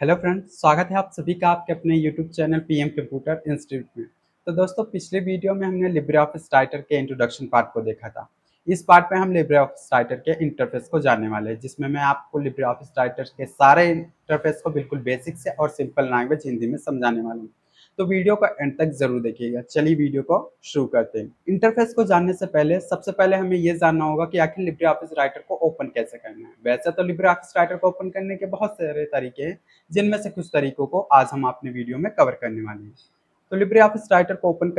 Hello friends, स्वागत है आप सभी का आपके अपने YouTube channel PM computer institute में। तो दोस्तों, पिछले वीडियो में हमने लिब्रे ऑफिस राइटर के इंट्रोडक्शन पार्ट को देखा था। इस पार्ट में हम लिब्रे ऑफिस राइटर के इंटरफेस को जानने वाले हैं, जिसमें मैं आपको लिब्रे ऑफिस राइटर के सारे इंटरफेस को बिल्कुल बेसिक से और सिंपल लैंग्वेज हिंदी में समझाने वाला हूँ। तो वीडियो को एंड तक जरूर देखिएगा। चलिए वीडियो को शुरू करते हैं। इंटरफेस को जानने से पहले सबसे पहले हमें यह जानना होगा कि आखिर लिब्रे ऑफिस राइटर को ओपन कैसे करना है। वैसे तो लिब्रे ऑफिस राइटर को ओपन करने के बहुत सारे तरीके हैं, जिनमें से कुछ तरीकों को आज हम अपने वीडियो में कवर करने वाले हैं। तो लिब्रे ऑफिस राइटर को ओपन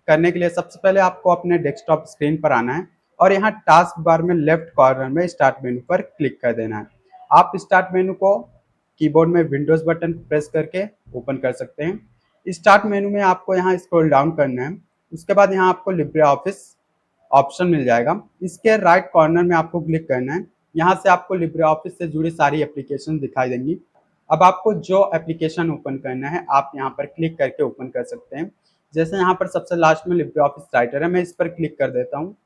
करने के लिए सबसे पहले आपको अपने डेस्कटॉप स्क्रीन पर आना है और यहाँ टास्क बार में लेफ्ट कॉर्नर में स्टार्ट मेनू पर क्लिक कर देना है। आप स्टार्ट मेनू को कीबोर्ड में विंडोज बटन प्रेस करके ओपन कर सकते हैं। स्टार्ट मेनू में आपको यहाँ स्क्रॉल डाउन करना है। उसके बाद यहाँ आपको लिब्रे ऑफिस ऑप्शन मिल जाएगा। इसके राइट कॉर्नर में आपको क्लिक करना है। यहाँ से आपको लिब्रे ऑफिस से जुड़ी सारी एप्लीकेशन दिखाई देंगी। अब आपको जो एप्लीकेशन ओपन करना है आप यहाँ पर क्लिक करके ओपन कर सकते हैं। जैसे यहाँ पर सबसे लास्ट में लिब्रे ऑफिस राइटर है, मैं इस पर क्लिक कर देता हूँ।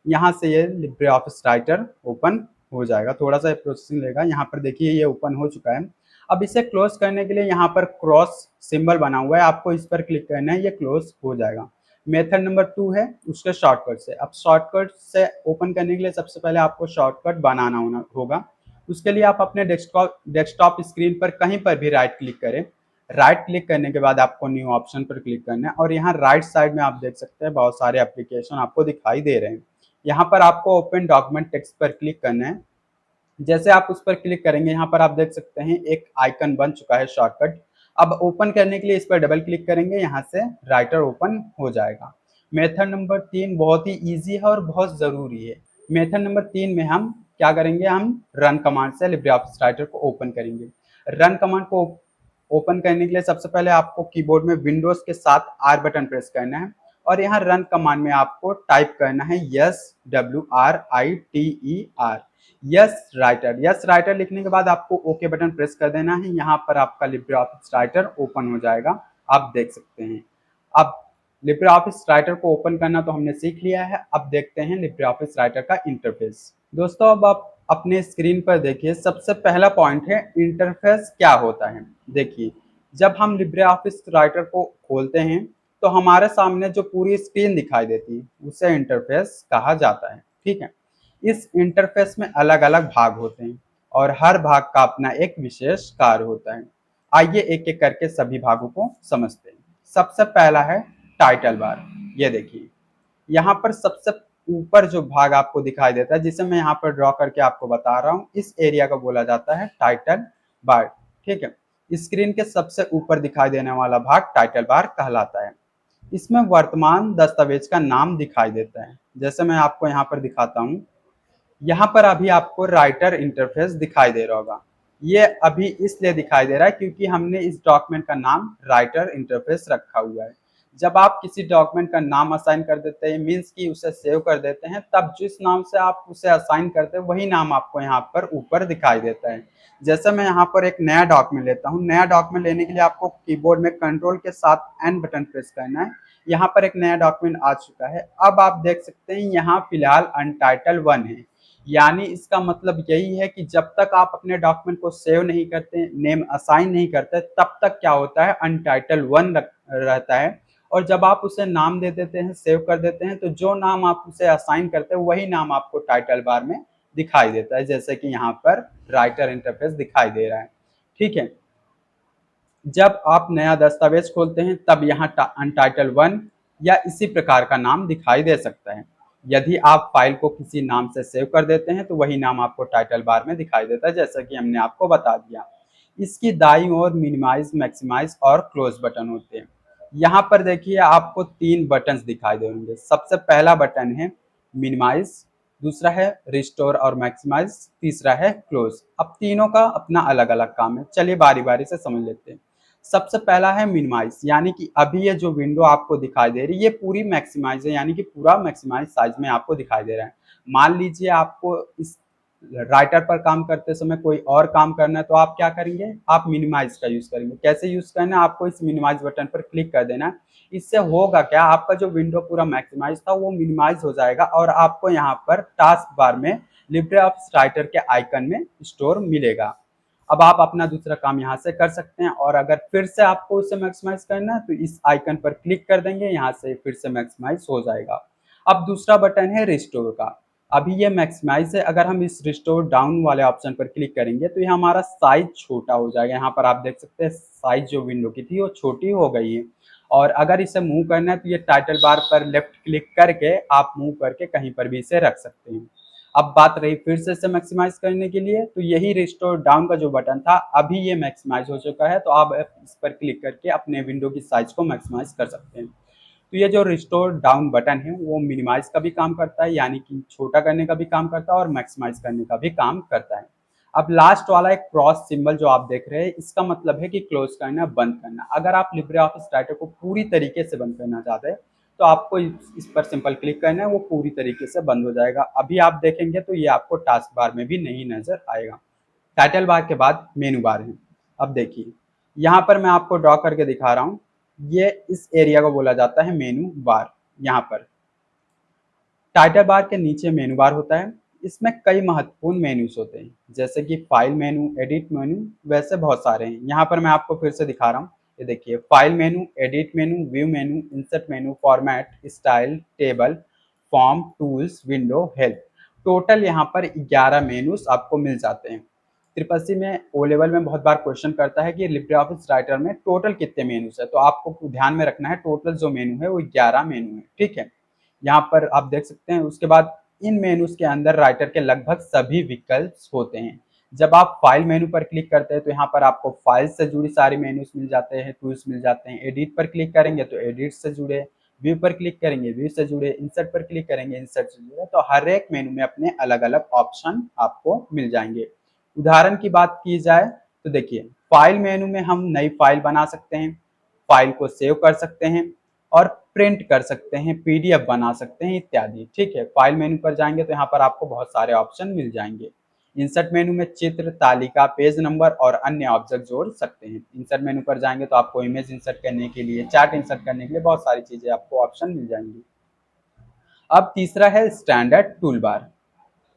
यहाँ से ये लिब्रे ऑफिस राइटर ओपन हो जाएगा। थोड़ा सा प्रोसेसिंग लेगा। यहाँ पर देखिए ये ओपन हो चुका है। अब इसे क्लोज करने के लिए यहाँ पर क्रॉस सिंबल बना हुआ है, आपको इस पर क्लिक करना है, ये क्लोज हो जाएगा। मेथड नंबर 2 है उसके शॉर्टकट से। अब शॉर्टकट से ओपन करने के लिए सबसे पहले आपको शॉर्टकट बनाना होगा। उसके लिए आप अपने डेस्कटॉप स्क्रीन पर कहीं पर भी राइट क्लिक करें। राइट क्लिक करने के बाद आपको न्यू ऑप्शन पर क्लिक करना है और यहाँ राइट साइड में आप देख सकते हैं बहुत सारे एप्लीकेशन आपको दिखाई दे रहे हैं। यहाँ पर आपको ओपन डॉक्यूमेंट टेक्स्ट पर क्लिक करना है। जैसे आप उस पर क्लिक करेंगे यहाँ पर आप देख सकते हैं एक आइकन बन चुका है शॉर्टकट। अब ओपन करने के लिए इस पर डबल क्लिक करेंगे, यहाँ से राइटर ओपन हो जाएगा। मेथड नंबर 3 बहुत ही इजी है और बहुत ज़रूरी है। मेथड नंबर 3 में हम क्या करेंगे, हम रन कमांड से लिब्रे ऑफिस राइटर को ओपन करेंगे। रन कमांड को ओपन करने के लिए सबसे पहले आपको कीबोर्ड में विंडोज के साथ आर बटन प्रेस करना है और यहाँ रन कमांड में आपको टाइप करना है SWRITER, yes writer. Yes writer लिखने के बाद आपको ओके बटन प्रेस कर देना है। यहाँ पर आपका लिब्रे ऑफिस राइटर ओपन हो जाएगा, आप देख सकते हैं। अब लिब्रे ऑफिस राइटर को ओपन करना तो हमने सीख लिया है। अब देखते हैं लिब्रे ऑफिस राइटर का इंटरफेस। दोस्तों, अब आप अपने स्क्रीन पर देखिए, सबसे पहला पॉइंट है इंटरफेस क्या होता है। देखिए, जब हम लिब्रे ऑफिस राइटर को खोलते हैं तो हमारे सामने जो पूरी स्क्रीन दिखाई देती है उसे इंटरफेस कहा जाता है। ठीक है, इस इंटरफेस में अलग अलग भाग होते हैं और हर भाग का अपना एक विशेष कार्य होता है। आइए एक एक करके सभी भागों को समझते हैं। सबसे पहला है टाइटल बार। ये देखिए, यहाँ पर सबसे ऊपर जो भाग आपको दिखाई देता है, जिसे मैं यहाँ पर ड्रॉ करके आपको बता रहा हूँ, इस एरिया को बोला जाता है टाइटल बार। ठीक है, स्क्रीन के सबसे ऊपर दिखाई देने वाला भाग टाइटल बार कहलाता है। इसमें वर्तमान दस्तावेज का नाम दिखाई देता है। जैसे मैं आपको यहाँ पर दिखाता हूँ, यहाँ पर अभी आपको राइटर इंटरफेस दिखाई दे रहा होगा। ये अभी इसलिए दिखाई दे रहा है क्योंकि हमने इस डॉक्यूमेंट का नाम राइटर इंटरफेस रखा हुआ है। जब आप किसी डॉक्यूमेंट का नाम असाइन कर देते हैं, मीन्स कि उसे सेव कर देते हैं, तब जिस नाम से आप उसे असाइन करते हैं वही नाम आपको यहाँ पर ऊपर दिखाई देता है। जैसे मैं यहाँ पर एक नया डॉक्यूमेंट लेता हूँ। नया डॉक्यूमेंट लेने के लिए आपको कीबोर्ड में कंट्रोल के साथ एन बटन प्रेस करना है। यहाँ पर एक नया डॉक्यूमेंट आ चुका है। अब आप देख सकते हैं यहाँ फिलहाल अनटाइटल 1 है। यानी इसका मतलब यही है कि जब तक आप अपने डॉक्यूमेंट को सेव नहीं करते, नेम असाइन नहीं करते, तब तक क्या होता है, अनटाइटल 1 रहता है। और जब आप उसे नाम दे देते हैं, सेव कर देते हैं, तो जो नाम आप उसे असाइन करते हैं वही नाम आपको टाइटल बार में दिखाई देता है। जैसे कि यहाँ पर राइटर इंटरफेस दिखाई दे रहा है। ठीक है, जब आप नया दस्तावेज खोलते हैं तब यहाँ अनटाइटल 1 या इसी प्रकार का नाम दिखाई दे सकता है। यदि आप फाइल को किसी नाम से सेव कर देते हैं तो वही नाम आपको टाइटल बार में दिखाई देता है, जैसा कि हमने आपको बता दिया। इसकी दाईं ओर मिनिमाइज, मैक्सिमाइज और क्लोज बटन होते हैं। यहाँ पर देखिए आपको 3 बटन दिखाई देंगे। सबसे पहला बटन है मिनिमाइज, दूसरा है रिस्टोर और मैक्सिमाइज, तीसरा है क्लोज। अब तीनों का अपना अलग अलग काम है। चलिए बारी बारी से समझ लेते हैं। सबसे पहला है मिनिमाइज, यानी कि अभी ये जो विंडो आपको दिखाई दे रही है ये पूरी मैक्सिमाइज है, यानी कि पूरा मैक्सिमाइज साइज में आपको दिखाई दे रहा है। मान लीजिए आपको इस राइटर पर काम करते समय कोई और काम करना है तो आप क्या करेंगे, आप मिनिमाइज का यूज करेंगे। कैसे यूज करना है, आपको इस मिनिमाइज बटन पर क्लिक कर देना। इससे होगा क्या, आपका जो विंडो पूरा मैक्सिमाइज था वो मिनिमाइज हो जाएगा और आपको यहाँ पर टास्क बार में लिब्रे ऑफिस राइटर के आइकन में स्टोर मिलेगा। अब आप अपना दूसरा काम यहाँ से कर सकते हैं, और अगर फिर से आपको उसे मैक्सिमाइज करना है तो इस आइकन पर क्लिक कर देंगे, यहाँ से फिर से मैक्सिमाइज हो जाएगा। अब दूसरा बटन है रिस्टोर का। अभी ये मैक्सिमाइज है, अगर हम इस रिस्टोर डाउन वाले ऑप्शन पर क्लिक करेंगे तो ये हमारा साइज छोटा हो जाएगा। यहाँ पर आप देख सकते हैं साइज जो विंडो की थी वो छोटी हो गई है। और अगर इसे मूव करना है तो ये टाइटल बार पर लेफ्ट क्लिक करके आप मूव करके कहीं पर भी इसे रख सकते हैं। अब बात रही फिर से इसे मैक्सिमाइज करने के लिए, तो यही रिस्टोर डाउन का जो बटन था अभी ये मैक्सिमाइज हो चुका है, तो आप इस पर क्लिक करके अपने विंडो की साइज को मैक्सिमाइज कर सकते हैं। तो ये जो रिस्टोर डाउन बटन है वो मिनिमाइज का भी काम करता है, यानी कि छोटा करने का भी काम करता है और मैक्सिमाइज करने का भी काम करता है। अब लास्ट वाला एक क्रॉस सिंबल जो आप देख रहे हैं, इसका मतलब है कि क्लोज करना, बंद करना। अगर आप लिब्रे ऑफिस राइटर को पूरी तरीके से बंद करना चाहते हैं तो आपको इस पर सिंपल क्लिक करना है, वो पूरी तरीके से बंद हो जाएगा। अभी आप देखेंगे तो ये आपको टास्क बार में भी नहीं नजर आएगा। टाइटल बार के बाद मेनू बार है। अब देखिए यहाँ पर मैं आपको ड्रॉ करके दिखा रहा हूँ, ये इस एरिया को बोला जाता है मेनू बार। यहाँ पर टाइटल बार के नीचे मेनू बार होता है, इसमें कई महत्वपूर्ण मेन्यूज होते हैं, जैसे कि फाइल मेनू, एडिट मेनू, वैसे बहुत सारे हैं। यहाँ पर मैं आपको फिर से दिखा रहा हूँ, ये देखिए फाइल मेनू, एडिट मेनू, व्यू मेनू, इंसर्ट मेनू, format, style, table, form, tools, window, help. Total यहाँ पर 11 मेनूज आपको मिल जाते हैं। त्रिपसी में ओ लेवल में बहुत बार क्वेश्चन करता है कि लिब्रे ऑफिस राइटर में टोटल कितने मेनूज है, तो आपको ध्यान में रखना है टोटल जो मेनू है वो 11 मेनू है, ठीक है। यहाँ पर आप देख सकते हैं। उसके बाद इन मेनूज के अंदर राइटर के लगभग सभी विकल्प होते हैं। जब आप फाइल मेनू पर क्लिक करते हैं तो यहाँ पर आपको फाइल से जुड़ी सारी मेनूज मिल जाते हैं, टूल्स मिल जाते हैं। एडिट पर क्लिक करेंगे तो एडिट से जुड़े, व्यू पर क्लिक करेंगे व्यू से जुड़े, इंसर्ट पर क्लिक करेंगे इंसर्ट से जुड़े। तो हर एक मेनू में अपने अलग अलग ऑप्शन आपको मिल जाएंगे। उदाहरण की बात की जाए तो देखिए फाइल मेनू में हम नई फाइल बना सकते हैं, फाइल को सेव कर सकते हैं और प्रिंट कर सकते हैं, पीडीएफ बना सकते हैं इत्यादि, ठीक है। फाइल मेनू पर जाएंगे तो यहाँ पर आपको बहुत सारे ऑप्शन मिल जाएंगे। इंसर्ट मेनू में चित्र, तालिका, पेज नंबर और अन्य ऑब्जेक्ट जोड़ सकते हैं। इंसर्ट मेनू पर जाएंगे तो आपको इमेज इंसर्ट करने के लिए, चार्ट इंसर्ट करने के लिए बहुत सारी चीजें आपको ऑप्शन मिल जाएंगी। अब तीसरा है स्टैंडर्ड टूल बार।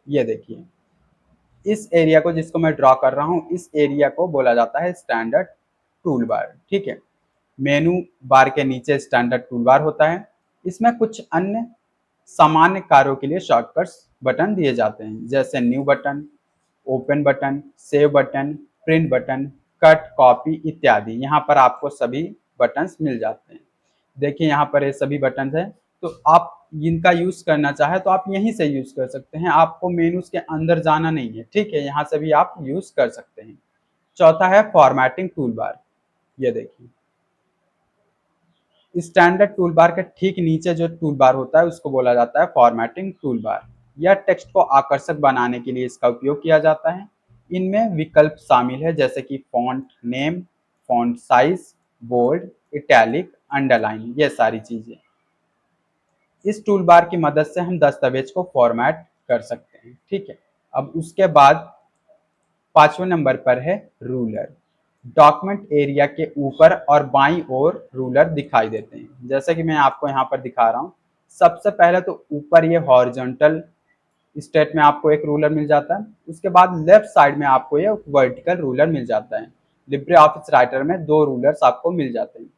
ये देखिए इस एरिया को जिसको मैं ड्रॉ कर रहा हूँ, इस एरिया को बोला जाता है स्टैंडर्ड टूल बार, ठीक है। मेनू बार के नीचे स्टैंडर्ड टूल बार होता है। इसमें कुछ अन्य सामान्य कार्यों के लिए शॉर्टकट्स बटन दिए जाते हैं, जैसे new button, open button, save button, print button, cut, copy इत्यादि। यहाँ पर आपको सभी बटन्स मिल जाते हैं। देखिए यहाँ पर ये सभी बटन है, तो आप इनका यूज करना चाहे तो आप यहीं से यूज कर सकते हैं, आपको मेनूज के अंदर जाना नहीं है, ठीक है। यहाँ से भी आप यूज कर सकते हैं। चौथा है फॉर्मेटिंग टूल बार। ये देखिए स्टैंडर्ड टूल बार के ठीक नीचे जो टूल बार होता है उसको बोला जाता है फॉर्मेटिंग टूल बार। यह टेक्स्ट को आकर्षक बनाने के लिए इसका उपयोग किया जाता है। इनमें विकल्प शामिल है जैसे कि font name, font size, bold, italic, underline, ये सारी चीजें। इस टूल बार की मदद से हम दस्तावेज को फॉर्मेट कर सकते हैं, ठीक है। अब उसके बाद 5वें नंबर पर है रूलर। डॉक्यूमेंट एरिया के ऊपर और बाईं ओर रूलर दिखाई देते हैं, जैसे कि मैं आपको यहाँ पर दिखा रहा हूँ। सबसे पहले तो ऊपर ये हॉरिजॉन्टल स्टेट में आपको एक रूलर मिल जाता है, उसके बाद लेफ्ट साइड में आपको ये वर्टिकल रूलर मिल जाता है। लिब्रे ऑफिस राइटर में 2 रूलर्स आपको मिल जाते हैं।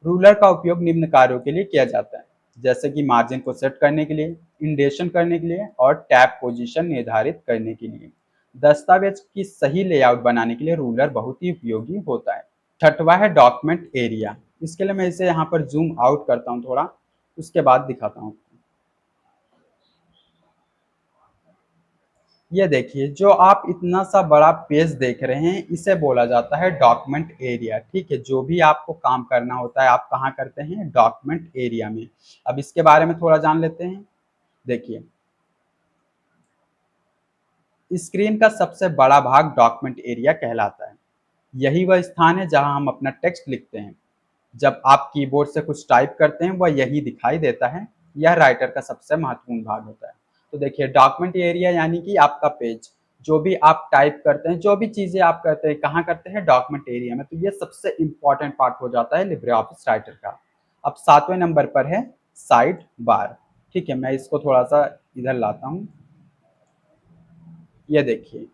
रूलर का उपयोग निम्न कार्यों के लिए किया जाता है, जैसे कि मार्जिन को सेट करने के लिए, इंडेशन करने के लिए और टैब पोजीशन निर्धारित करने के लिए। दस्तावेज की सही लेआउट बनाने के लिए रूलर बहुत ही उपयोगी होता है। छठवा है डॉक्यूमेंट एरिया। इसके लिए मैं इसे यहाँ पर जूम आउट करता हूँ थोड़ा, उसके बाद दिखाता हूँ। ये देखिए जो आप इतना सा बड़ा पेज देख रहे हैं इसे बोला जाता है डॉक्यूमेंट एरिया, ठीक है। जो भी आपको काम करना होता है आप कहाँ करते हैं, डॉक्यूमेंट एरिया में। अब इसके बारे में थोड़ा जान लेते हैं। देखिए स्क्रीन का सबसे बड़ा भाग डॉक्यूमेंट एरिया कहलाता है। यही वह स्थान है जहां हम अपना टेक्स्ट लिखते हैं। जब आप कीबोर्ड से कुछ टाइप करते हैं वह यही दिखाई देता है। यह राइटर का सबसे महत्वपूर्ण भाग होता है। तो देखिए डॉक्यूमेंट एरिया यानी कि आपका पेज, जो भी आप टाइप करते हैं, जो भी चीजें आप करते हैं, कहाँ करते हैं, डॉक्यूमेंट एरिया में। तो ये सबसे इंपॉर्टेंट पार्ट हो जाता है लिब्रे ऑफिस राइटर का। अब 7वें नंबर पर है साइड बार, ठीक है। मैं इसको थोड़ा सा इधर लाता हूँ। ये देखिए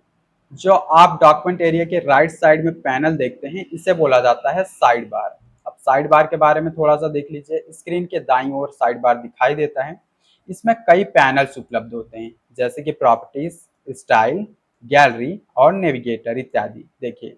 जो आप डॉक्यूमेंट एरिया के राइट साइड में पैनल देखते हैं इसे बोला जाता है साइड बार। अब साइड बार के बारे में थोड़ा सा देख लीजिए। स्क्रीन के दाईं ओर साइड बार दिखाई देता है। इसमें कई पैनल्स उपलब्ध होते हैं जैसे कि प्रॉपर्टीज, स्टाइल, गैलरी और नेविगेटर इत्यादि। देखिए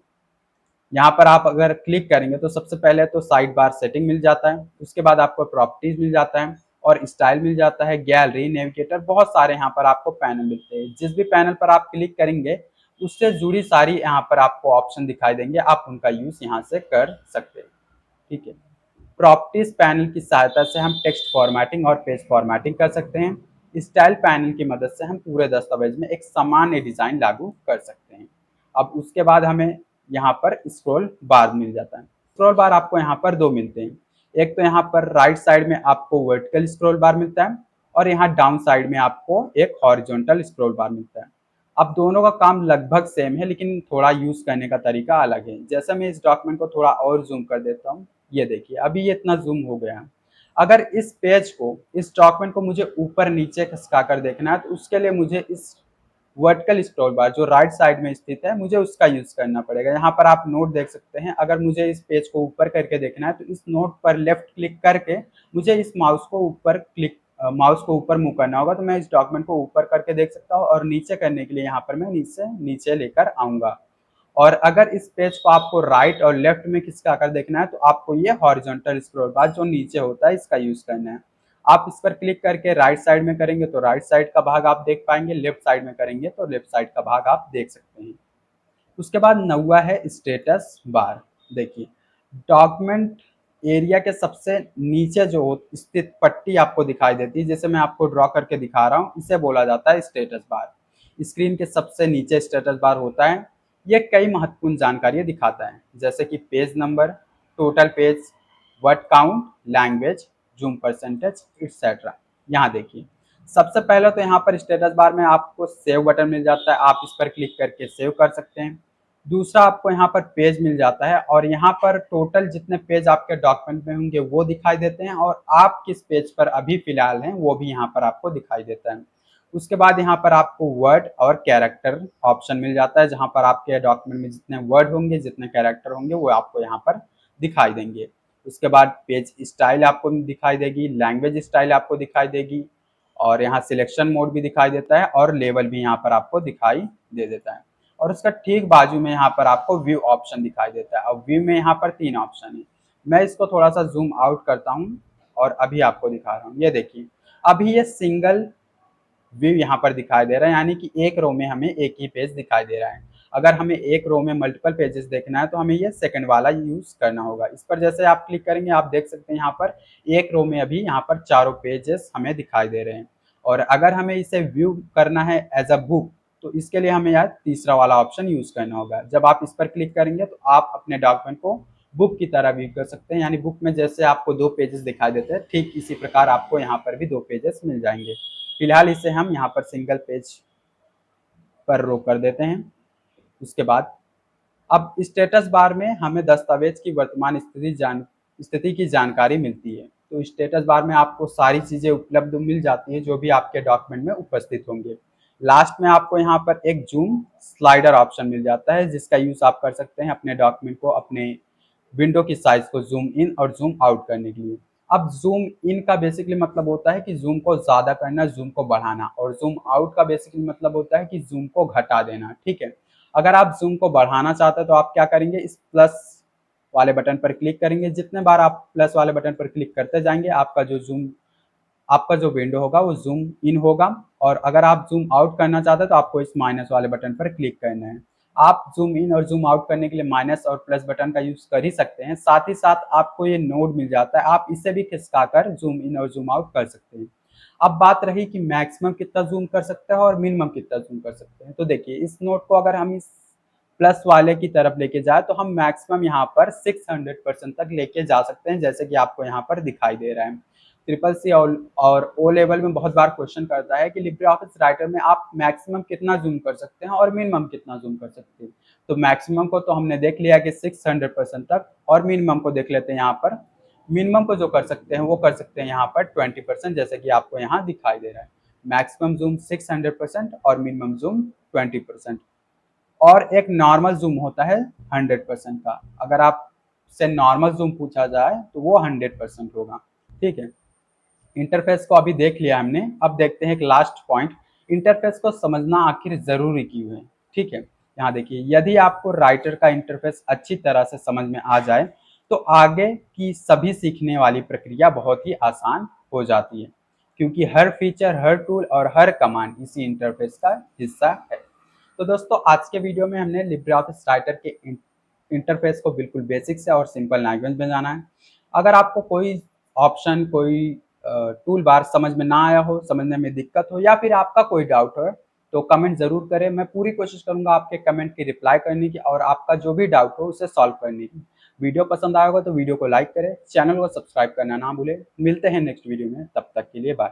यहाँ पर आप अगर क्लिक करेंगे तो सबसे पहले तो साइड बार सेटिंग मिल जाता है, उसके बाद आपको प्रॉपर्टीज मिल जाता है और स्टाइल मिल जाता है, गैलरी, नेविगेटर, बहुत सारे यहाँ पर आपको पैनल मिलते हैं। जिस भी पैनल पर आप क्लिक करेंगे उससे जुड़ी सारी यहाँ पर आपको ऑप्शन दिखाई देंगे, आप उनका यूज यहाँ से कर सकते हैं। ठीक है। प्रॉपर्टीज पैनल की सहायता से हम टेक्स्ट फॉर्मेटिंग और पेज फॉर्मेटिंग कर सकते हैं। स्टाइल पैनल की मदद से हम पूरे दस्तावेज में एक सामान्य डिजाइन लागू कर सकते हैं। अब उसके बाद हमें यहाँ पर स्क्रॉल बार मिल जाता है। स्क्रॉल बार आपको यहाँ पर दो मिलते हैं। एक तो यहाँ पर राइट साइड में आपको वर्टिकल स्क्रॉल बार मिलता है और यहाँ डाउन साइड में आपको एक हॉरिजॉन्टल स्क्रॉल बार मिलता है। अब दोनों का काम लगभग सेम है लेकिन थोड़ा यूज करने का तरीका अलग है। जैसे मैं इस डॉक्यूमेंट को थोड़ा और जूम कर देता हूँ, ये देखिए अभी ये इतना जूम हो गया है। अगर इस पेज को, इस डॉक्यूमेंट को मुझे ऊपर नीचे खिसका कर देखना है तो उसके लिए मुझे इस वर्टिकल स्क्रॉल बार जो राइट साइड में स्थित है मुझे उसका यूज करना पड़ेगा। यहाँ पर आप नोट देख सकते हैं। अगर मुझे इस पेज को ऊपर करके देखना है तो इस नोट पर लेफ्ट क्लिक करके मुझे इस माउस को ऊपर मूव करना होगा, तो मैं इस डॉक्यूमेंट को ऊपर करके देख सकता हूँ और नीचे करने के लिए यहाँ पर मैं नीचे नीचे लेकर आऊंगा। और अगर इस पेज को आपको राइट और लेफ्ट में खिसका कर देखना है तो आपको ये हॉरिजॉन्टल स्क्रॉल बार जो नीचे होता है इसका यूज करना है। आप इस पर क्लिक करके राइट साइड में करेंगे तो राइट साइड का भाग आप देख पाएंगे, लेफ्ट साइड में करेंगे तो लेफ्ट साइड का भाग आप देख सकते हैं। उसके बाद नौवा है स्टेटस बार। देखिए डॉक्यूमेंट एरिया के सबसे नीचे जो स्थित पट्टी आपको दिखाई देती है, जैसे मैं आपको ड्रॉ करके दिखा रहा हूँ, इसे बोला जाता है स्टेटस बार। स्क्रीन के सबसे नीचे स्टेटस बार होता है। ये कई महत्वपूर्ण जानकारियां दिखाता है जैसे कि page number, total page, word count, language, zoom percentage etcetera. यहाँ देखिए सबसे पहले तो यहाँ पर स्टेटस बार में आपको सेव बटन मिल जाता है, आप इस पर क्लिक करके सेव कर सकते हैं। दूसरा आपको यहाँ पर पेज मिल जाता है और यहाँ पर टोटल जितने पेज आपके डॉक्यूमेंट में होंगे वो दिखाई देते हैं और आप किस पेज पर अभी फिलहाल हैं वो भी यहाँ पर आपको दिखाई देता है। उसके बाद यहाँ पर आपको वर्ड और कैरेक्टर ऑप्शन मिल जाता है, जहाँ पर आपके डॉक्यूमेंट में जितने वर्ड होंगे, जितने कैरेक्टर होंगे वो आपको यहाँ पर दिखाई देंगे। उसके बाद पेज स्टाइल आपको दिखाई देगी, लैंग्वेज स्टाइल आपको दिखाई देगी और यहाँ सिलेक्शन मोड भी दिखाई देता है और लेवल भी यहाँ पर आपको दिखाई दे देता है। और उसका ठीक बाजू में यहाँ पर आपको व्यू ऑप्शन दिखाई देता है। अब व्यू में यहाँ पर 3 ऑप्शन है। मैं इसको थोड़ा सा जूम आउट करता हूँ और अभी आपको दिखा रहा हूँ। ये देखिए अभी ये सिंगल व्यू यहाँ पर दिखाई दे रहा है, यानी कि एक रो में हमें एक ही पेज दिखाई दे रहा है। अगर हमें एक रो में मल्टीपल पेजेस देखना है तो हमें ये सेकंड वाला यूज करना होगा। इस पर जैसे आप क्लिक करेंगे आप देख सकते हैं यहाँ पर एक रो में अभी यहाँ पर चारों पेजेस हमें दिखाई दे रहे हैं। और अगर हमें इसे व्यू करना है एज अ बुक तो इसके लिए हमें यार तीसरा वाला ऑप्शन यूज करना होगा। जब आप इस पर क्लिक करेंगे तो आप अपने डॉक्यूमेंट को बुक की तरह व्यू कर सकते हैं, यानी बुक में जैसे आपको 2 पेजेस दिखाई देते हैं ठीक इसी प्रकार आपको यहाँ पर भी 2 पेजेस मिल जाएंगे। फिलहाल इसे हम यहाँ पर सिंगल पेज पर रोक कर देते हैं। उसके बाद अब स्टेटस बार में हमें दस्तावेज की वर्तमान स्थिति की जानकारी मिलती है। तो स्टेटस बार में आपको सारी चीजें उपलब्ध मिल जाती है जो भी आपके डॉक्यूमेंट में उपस्थित होंगे। लास्ट में आपको यहाँ पर एक जूम स्लाइडर ऑप्शन मिल जाता है जिसका यूज आप कर सकते हैं अपने डॉक्यूमेंट को, अपने विंडो की साइज को जूम इन और जूम आउट करने के लिए। अब जूम इन का बेसिकली मतलब होता है कि जूम को ज्यादा करना, जूम को बढ़ाना, और जूम आउट का बेसिकली मतलब होता है कि जूम को घटा देना। ठीक है। अगर आप जूम को बढ़ाना चाहते हैं तो आप क्या करेंगे, इस प्लस वाले बटन पर क्लिक करेंगे। जितने बार आप प्लस वाले बटन पर क्लिक करते जाएंगे आपका जो विंडो होगा वो जूम इन होगा। और अगर आप जूम आउट करना चाहते हैं तो आपको इस माइनस वाले बटन पर क्लिक करना है। आप जूम इन और जूम आउट करने के लिए माइनस और प्लस बटन का यूज कर ही सकते हैं। साथ ही साथ आपको ये नोड मिल जाता है, आप इसे भी खिसका कर जूम इन और जूम आउट कर सकते हैं। अब बात रही कि मैक्सिमम कितना जूम कर सकते हैं और मिनिमम कितना जूम कर सकते हैं। तो देखिए इस नोट को अगर हम इस प्लस वाले की तरफ लेके जाए तो हम मैक्सिमम यहाँ पर 600% तक लेके जा सकते हैं, जैसे कि आपको यहाँ पर दिखाई दे रहा है। ट्रिपल सी और ओ लेवल में बहुत बार क्वेश्चन करता है कि लिब्रे ऑफिस राइटर में आप मैक्सिमम कितना जूम कर सकते हैं और मिनिमम कितना जूम कर सकते हैं। तो मैक्सिमम को तो हमने देख लिया कि 600% तक, और मिनिमम को देख लेते हैं। यहाँ पर मिनिमम को जो कर सकते हैं वो कर सकते हैं यहाँ पर 20%, जैसे कि आपको यहाँ दिखाई दे रहा है। मैक्सिमम जूम 600% और मिनिमम जूम 20%। और एक नॉर्मल जूम होता है 100% का। अगर आप से नॉर्मल जूम पूछा जाए तो वो 100% होगा। ठीक है, इंटरफेस को अभी देख लिया हमने। अब देखते हैं एक लास्ट पॉइंट, इंटरफेस को समझना आखिर जरूरी क्यों है। ठीक है, यहाँ देखिए, यदि आपको राइटर का इंटरफेस अच्छी तरह से समझ में आ जाए तो आगे की सभी सीखने वाली प्रक्रिया बहुत ही आसान हो जाती है, क्योंकि हर फीचर, हर टूल और हर कमांड इसी इंटरफेस का हिस्सा है। तो दोस्तों, आज के वीडियो में हमने लिब्रियोफिस राइटर के इंटरफेस को बिल्कुल बेसिक से और सिंपल लैंग्वेज में जाना है। अगर आपको कोई ऑप्शन, कोई टूल बार समझ में ना आया हो, समझने में दिक्कत हो, या फिर आपका कोई डाउट हो, तो कमेंट जरूर करें। मैं पूरी कोशिश करूंगा आपके कमेंट की रिप्लाई करने की और आपका जो भी डाउट हो उसे सॉल्व करने की। वीडियो पसंद आएगा तो वीडियो को लाइक करें, चैनल को सब्सक्राइब करना ना भूलें। मिलते हैं नेक्स्ट वीडियो में, तब तक के लिए बाय।